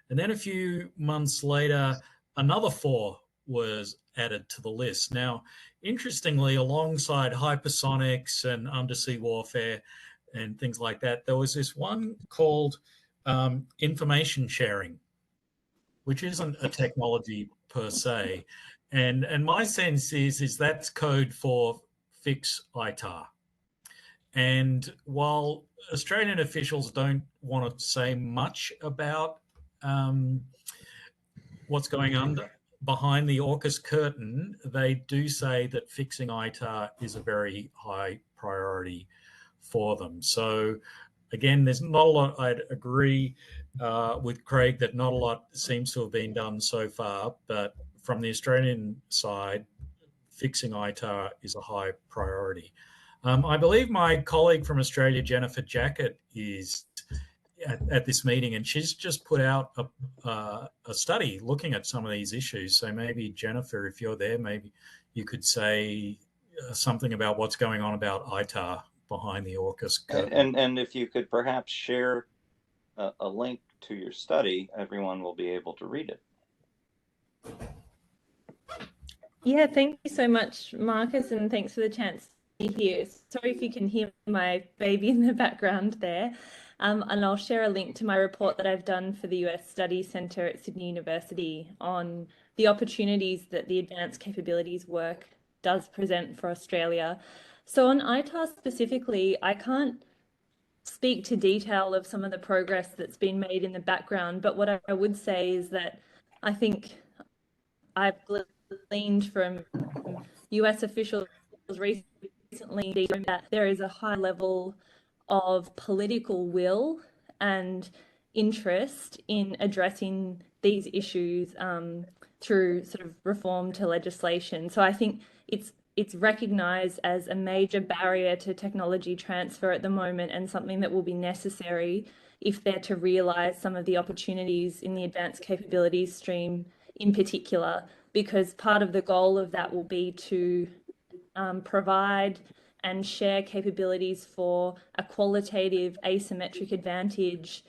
And then a few months later, another 4 was added to the list. Now, interestingly, alongside hypersonics and undersea warfare and things like that, there was this one called information sharing, which isn't a technology per se. And my sense is that's code for fix ITAR. And while Australian officials don't want to say much about what's going on behind the AUKUS curtain, they do say that fixing ITAR is a very high priority for them. So again, there's not a lot. I'd agree with Craig that not a lot seems to have been done so far, but from the Australian side, fixing ITAR is a high priority. I believe my colleague from Australia, Jennifer Jackett, is at this meeting, and she's just put out a study looking at some of these issues. So maybe, Jennifer, if you're there, maybe you could say something about what's going on about ITAR behind the AUKUS curtain. And if you could perhaps share a link to your study, everyone will be able to read it. Yeah, thank you so much, Marcus, and thanks for the chance to be here. Sorry if you can hear my baby in the background there. And I'll share a link to my report that I've done for the US Studies Centre at Sydney University on the opportunities that the advanced capabilities work does present for Australia. So on ITAR specifically, I can't speak to detail of some of the progress that's been made in the background, but what I would say is that I think I've gleaned from US officials recently that there is a high level of political will and interest in addressing these issues through sort of reform to legislation. So I think it's recognised as a major barrier to technology transfer at the moment, and something that will be necessary if they're to realise some of the opportunities in the advanced capabilities stream in particular, because part of the goal of that will be to provide and share capabilities for a qualitative asymmetric advantage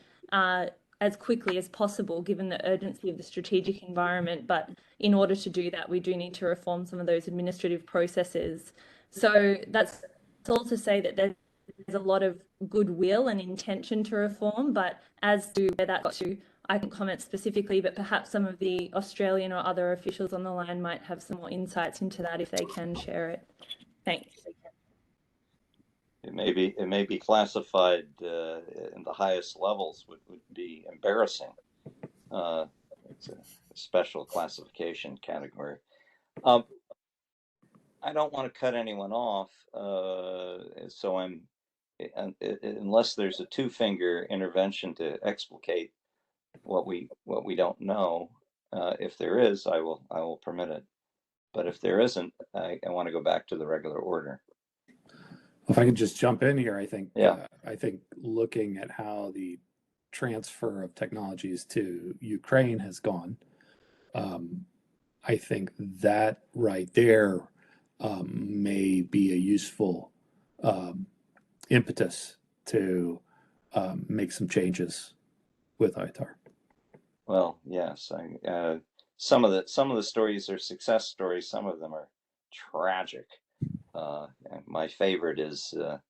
as quickly as possible, given the urgency of the strategic environment. But in order to do that, we do need to reform some of those administrative processes. So that's all to say that there's a lot of goodwill and intention to reform, but as to where that got to, I can comment specifically, but perhaps some of the Australian or other officials on the line might have some more insights into that if they can share it. Thanks. It may be classified in the highest levels would be embarrassing. It's a special classification category. I don't want to cut anyone off, so unless there's a 2-finger intervention to explicate what we don't know. If there is, I will permit it. But if there isn't, I want to go back to the regular order. If I can just jump in here, I think Yeah. I think looking at how the transfer of technologies to Ukraine has gone, I think that right there may be a useful impetus to make some changes with ITAR. Well, yes, some of the stories are success stories. Some of them are tragic. My favorite is the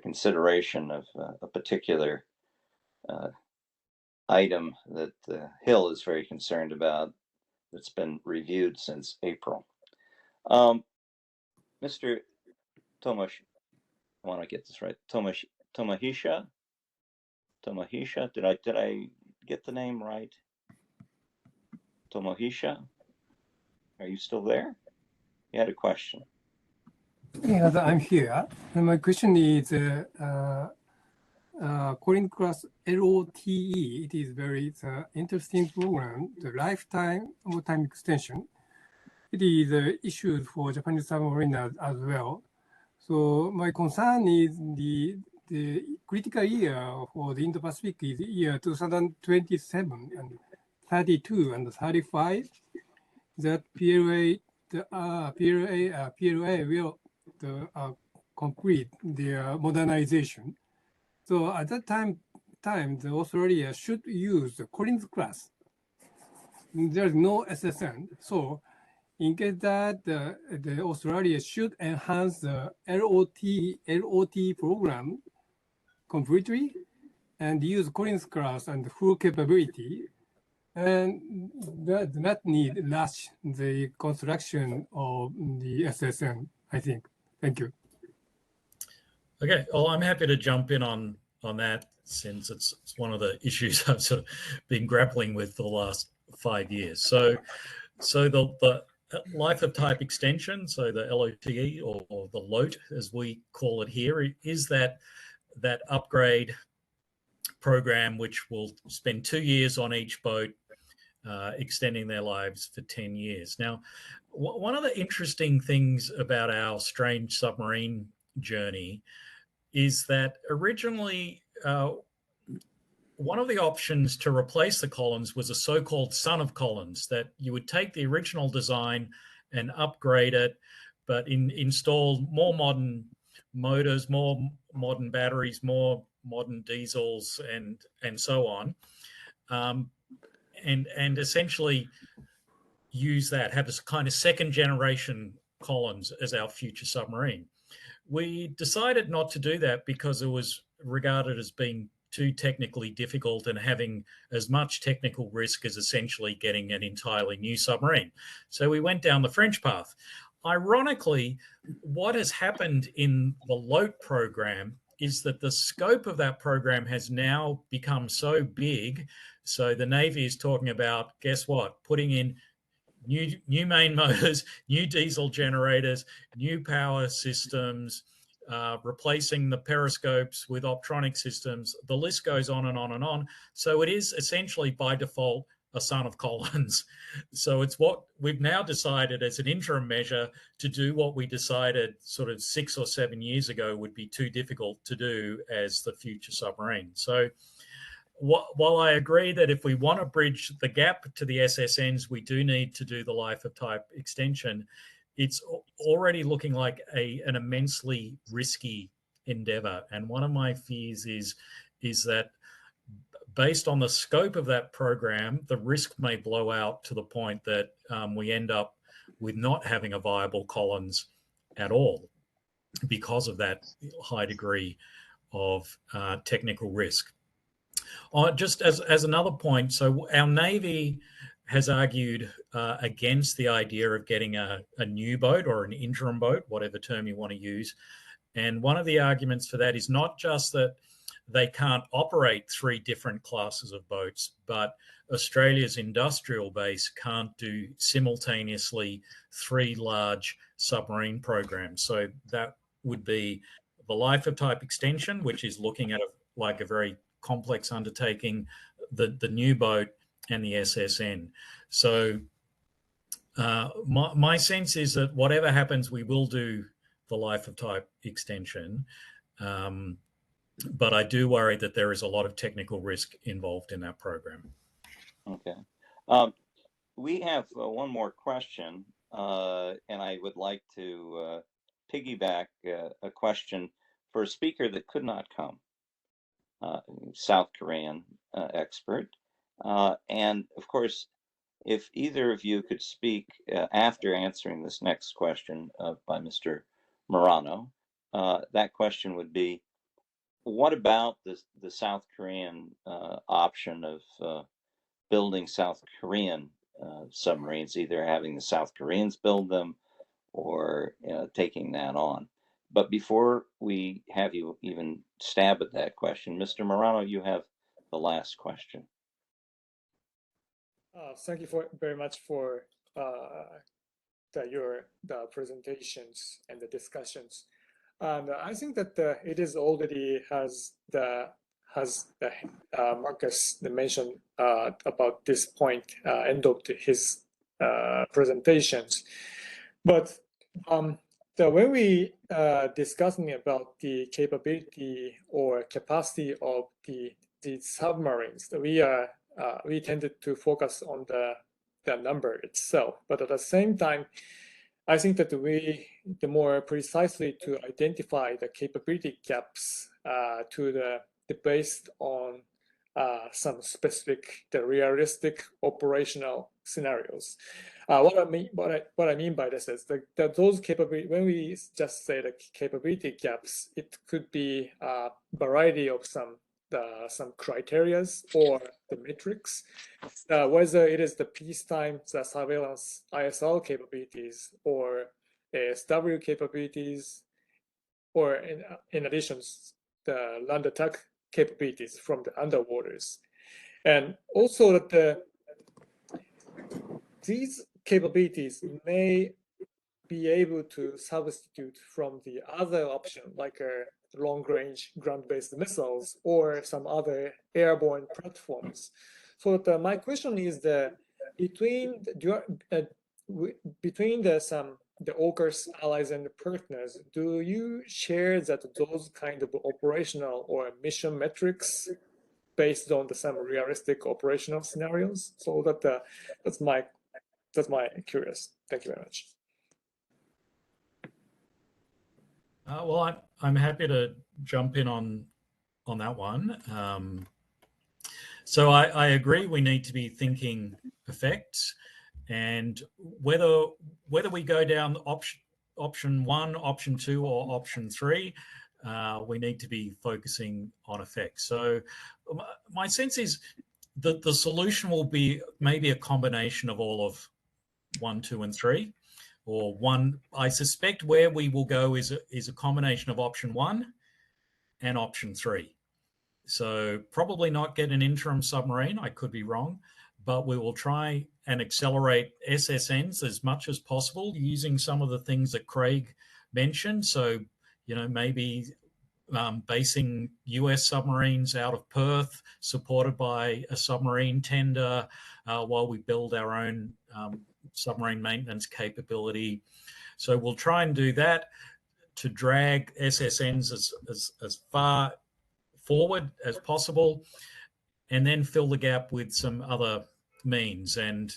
consideration of a particular item that Hill is very concerned about, that's been reviewed since April. Mr. Tomash, I want to get this right. Tomahisha. Did I get the name right? Tomahisha, are you still there? You had a question. Yes, I'm here. And my question is, Collins class LOTE, it is very interesting program, the lifetime of time extension. It is issued for Japanese submariners as well. So my concern is the critical year for the Indo-Pacific is year 2027 and 32 and 35. That PLA will complete their modernization. So at that time, the Australia should use the Collins class. There's no SSN. So in case that the Australia should enhance the LOT program completely and use Collins class and full capability, and that not need rush the construction of the SSN, I think. Thank you. Okay, well, I'm happy to jump in on that, since it's one of the issues I've sort of been grappling with for the last 5 years. So the life of type extension, so the LOTE or the LOTE as we call it here, is that upgrade program which will spend 2 years on each boat, extending their lives for 10 years. Now, one of the interesting things about our strange submarine journey is that originally one of the options to replace the Collins was a so-called son of Collins, that you would take the original design and upgrade it, but install more modern motors, more modern batteries, more modern diesels, and so on, and essentially use that, have a kind of second generation Collins as our future submarine. We decided not to do that because it was regarded as being too technically difficult and having as much technical risk as essentially getting an entirely new submarine. So we went down the French path. Ironically, what has happened in the LOTE program is that the scope of that program has now become so big. So the Navy is talking about, guess what, putting in new main motors, new diesel generators, new power systems, replacing the periscopes with optronic systems. The list goes on and on and on. So it is essentially by default a son of Collins. So it's what we've now decided as an interim measure to do what we decided sort of 6 or 7 years ago would be too difficult to do as the future submarine. So while I agree that if we want to bridge the gap to the SSNs, we do need to do the life of type extension, it's already looking like an immensely risky endeavor. And one of my fears is that based on the scope of that program, the risk may blow out to the point that we end up with not having a viable Collins at all because of that high degree of technical risk. Just as another point, so our Navy has argued against the idea of getting a new boat or an interim boat, whatever term you want to use. And one of the arguments for that is not just that they can't operate 3 different classes of boats, but Australia's industrial base can't do simultaneously 3 large submarine programs. So that would be the life of type extension, which is looking at a very complex undertaking, the new boat, and the SSN. So my sense is that whatever happens, we will do the life of type extension. But I do worry that there is a lot of technical risk involved in that program. Okay. We have one more question, and I would like to piggyback a question for a speaker that could not come, South Korean expert. And of course, if either of you could speak after answering this next question by Mr. Murano, that question would be, what about the South Korean option of building South Korean submarines, either having the South Koreans build them or taking that on? But before we have you even stab at that question, Mr. Murano, you have the last question. Thank you very much for the presentations and the discussions. And I think that it is already has the Marcus mentioned about this point end of his presentations. But when we discussing about the capability or capacity of the submarines, we tended to focus on the number itself. But at the same time, I think that the more precisely to identify the capability gaps based on some specific, realistic operational scenarios. What I mean by this is that those capability, when we just say the capability gaps, it could be a variety of some criterias or the metrics, whether it is the peacetime, the surveillance ISR capabilities, or ASW capabilities, or in addition, the land attack capabilities from the underwaters. And also that these capabilities may be able to substitute from the other option, like long-range ground-based missiles or some other airborne platforms. So my question is between the AUKUS allies and partners, do you share those kind of operational or mission metrics based on some realistic operational scenarios? So that's my curious. Thank you very much. Well, I'm happy to jump in on that one. So I agree we need to be thinking effects, and whether we go down option 1, option 2, or option 3, we need to be focusing on effects. So my sense is that the solution will be maybe a combination of all of 1, 2, and 3. Or one, I suspect where we will go is a combination of option 1 and option 3. So probably not get an interim submarine, I could be wrong, but we will try and accelerate SSNs as much as possible using some of the things that Craig mentioned. So, maybe basing US submarines out of Perth, supported by a submarine tender, while we build our own submarine maintenance capability. So we'll try and do that to drag SSNs as far forward as possible, and then fill the gap with some other means. And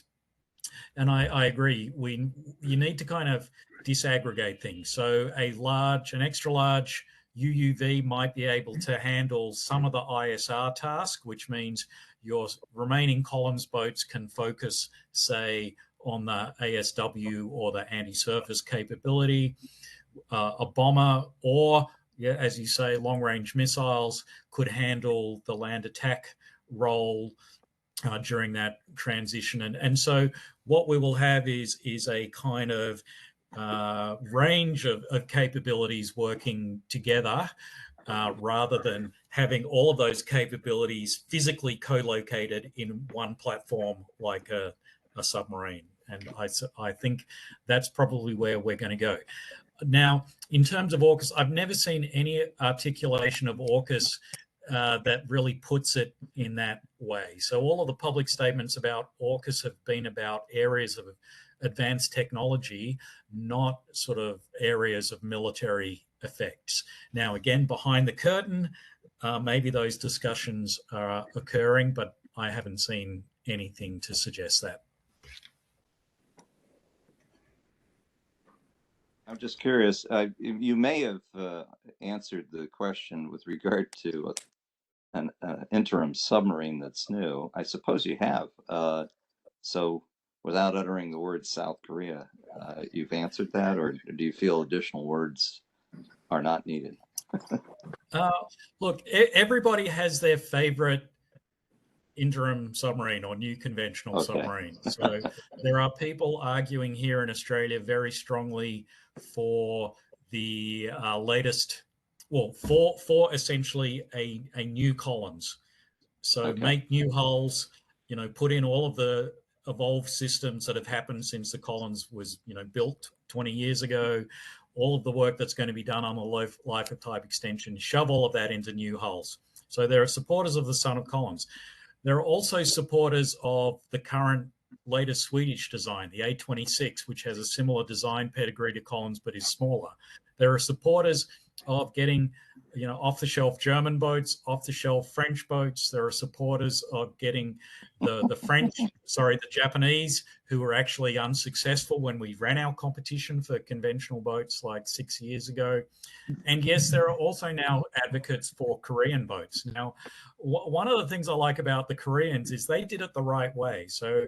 I agree, you need to kind of disaggregate things. So an extra large UUV might be able to handle some of the ISR task, which means your remaining columns boats can focus, say, on the ASW or the anti-surface capability. A bomber or, as you say, long-range missiles could handle the land attack role during that transition. And so what we will have is a kind of range of capabilities working together, rather than having all of those capabilities physically co-located in one platform like a submarine. And I think that's probably where we're going to go. Now, in terms of AUKUS, I've never seen any articulation of AUKUS that really puts it in that way. So all of the public statements about AUKUS have been about areas of advanced technology, not sort of areas of military effects. Now, again, behind the curtain, maybe those discussions are occurring, but I haven't seen anything to suggest that. I'm just curious, you may have answered the question with regard to an interim submarine that's new. I suppose you have. So without uttering the word South Korea, you've answered that, or do you feel additional words are not needed? Look, everybody has their favorite interim submarine or new conventional submarine. So there are people arguing here in Australia very strongly for the latest, well, for essentially a new Collins. So make new hulls, put in all of the evolved systems that have happened since the Collins was, built 20 years ago, all of the work that's going to be done on the life of type extension, shove all of that into new hulls. So there are supporters of the son of Collins. There are also supporters of the current latest Swedish design, the A26, which has a similar design pedigree to Collins but is smaller. There are supporters of getting, off-the-shelf German boats, off-the-shelf French boats. There are supporters of getting the Japanese, who were actually unsuccessful when we ran our competition for conventional boats like 6 years ago. And yes, there are also now advocates for Korean boats. Now, one of the things I like about the Koreans is they did it the right way. So,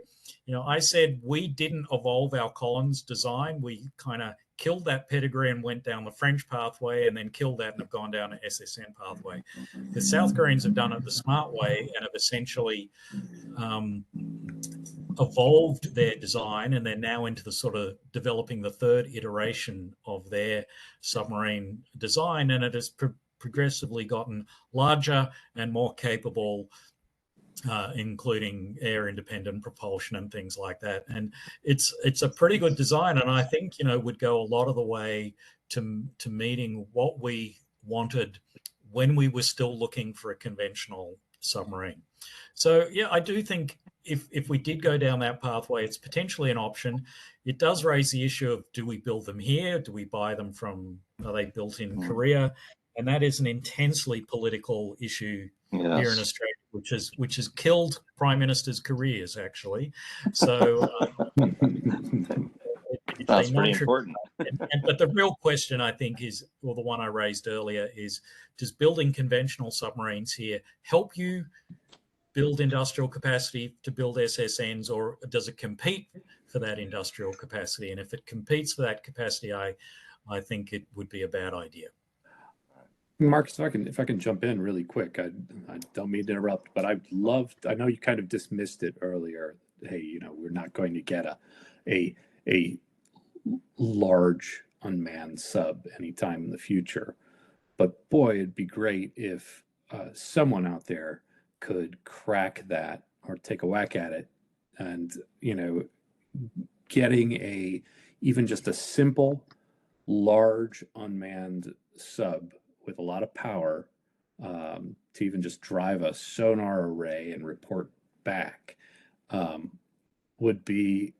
I said we didn't evolve our Collins design. We kind of killed that pedigree and went down the French pathway, and then killed that and have gone down the SSN pathway. The South Koreans have done it the smart way and have essentially evolved their design, and they're now into the sort of developing the third iteration of their submarine design, and it has progressively gotten larger and more capable, including air independent propulsion and things like that. And it's a pretty good design, and I think would go a lot of the way to meeting what we wanted when we were still looking for a conventional submarine. So yeah, I do think if we did go down that pathway, it's potentially an option. It does raise the issue of, do we build them here? Do we buy them are they built in Korea? And that is an intensely political issue here in Australia, which has killed prime ministers' careers, actually. So that's pretty important. But the real question, I think, is, or the one I raised earlier, is, does building conventional submarines here help you build industrial capacity to build SSNs, or does it compete for that industrial capacity? And if it competes for that capacity, I think it would be a bad idea. Marcus, if I can jump in really quick, I don't mean to interrupt, but I know you kind of dismissed it earlier. Hey, we're not going to get a large unmanned sub anytime in the future. But boy, it'd be great if someone out there could crack that or take a whack at it, and getting even just a simple large unmanned sub with a lot of power to even just drive a sonar array and report back would be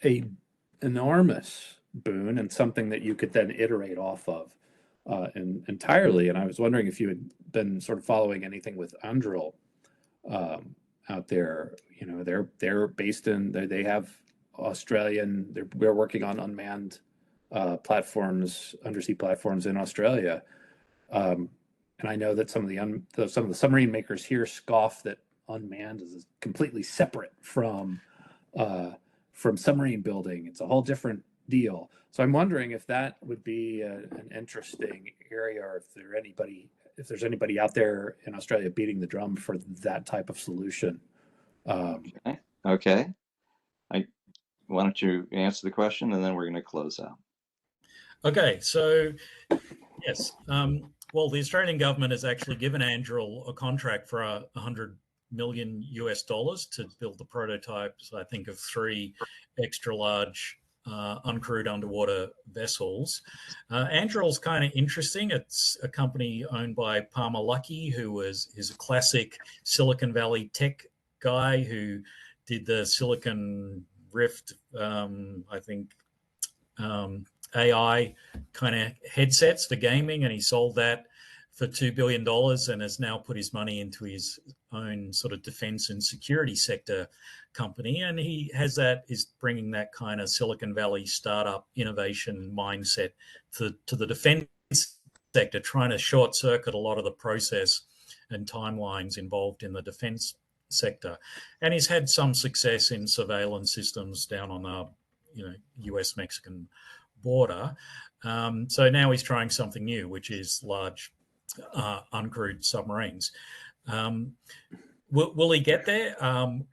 an enormous boon, and something that you could then iterate off of entirely. And I was wondering if you had been sort of following anything with Anduril out there. They're based they have Australian, we're working on unmanned platforms, undersea platforms in Australia. And I know that some of the submarine makers here scoff that unmanned is completely separate from submarine building. It's a whole different deal. So I'm wondering if that would be an interesting area, or if there's anybody out there in Australia beating the drum for that type of solution. Okay. Why don't you answer the question, and then we're going to close out. Okay, so yes. Well, the Australian government has actually given Anduril a contract for $100 million to build the prototypes, I think, of 3 extra large uncrewed underwater vessels. Anduril's kind of interesting. It's a company owned by Palmer Luckey, who is a classic Silicon Valley tech guy who did the Silicon Rift, I think, AI kind of headsets for gaming, and he sold that for $2 billion and has now put his money into his own sort of defense and security sector company. And he is bringing that kind of Silicon Valley startup innovation mindset to the defense sector, trying to short circuit a lot of the process and timelines involved in the defense sector. And he's had some success in surveillance systems down on the US-Mexican border. So now he's trying something new, which is large uncrewed submarines. Will he get there?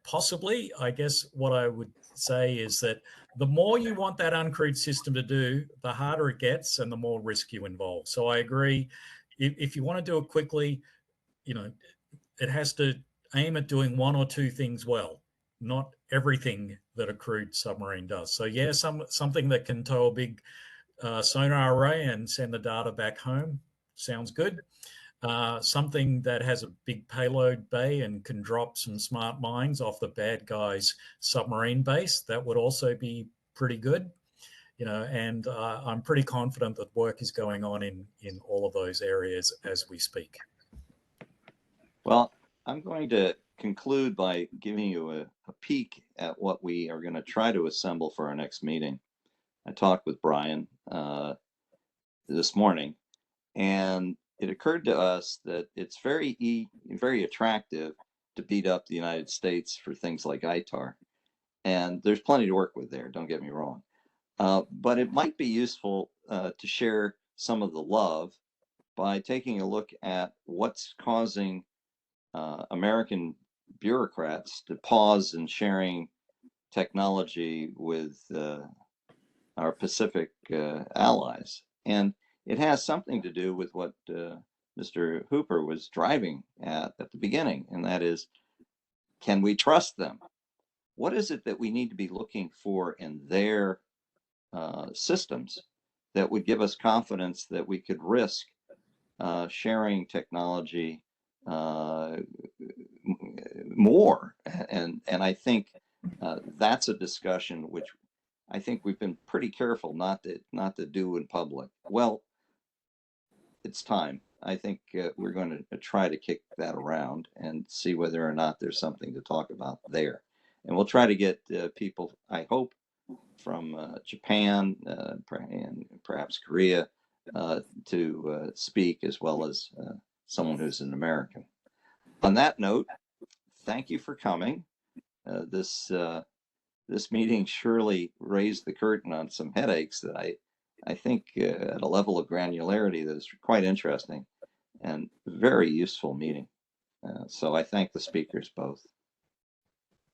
Possibly. I guess what I would say is that the more you want that uncrewed system to do, the harder it gets and the more risk you involve. So I agree. If you want to do it quickly, it has to aim at doing 1 or 2 things well, not everything that a crewed submarine does. So yeah, something that can tow a big sonar array and send the data back home sounds good. Something that has a big payload bay and can drop some smart mines off the bad guy's submarine base, that would also be pretty good. And I'm pretty confident that work is going on in all of those areas as we speak. Well, I'm going to conclude by giving you a peek at what we are going to try to assemble for our next meeting. I talked with Brian this morning, and it occurred to us that it's very attractive to beat up the United States for things like ITAR. And there's plenty to work with there, don't get me wrong. But it might be useful to share some of the love by taking a look at what's causing American bureaucrats to pause in sharing technology with our Pacific allies. And it has something to do with what Mr. Hooper was driving at the beginning, and that is, can we trust them? What is it that we need to be looking for in their systems that would give us confidence that we could risk sharing technology more? And I think that's a discussion which I think we've been pretty careful not to do in public. Well, it's time. I think we're going to try to kick that around and see whether or not there's something to talk about there. And we'll try to get people, I hope, from Japan and perhaps Korea to speak, as well as someone who's an American. On that note, thank you for coming. This meeting surely raised the curtain on some headaches that I think at a level of granularity that is quite interesting and very useful meeting. So I thank the speakers both.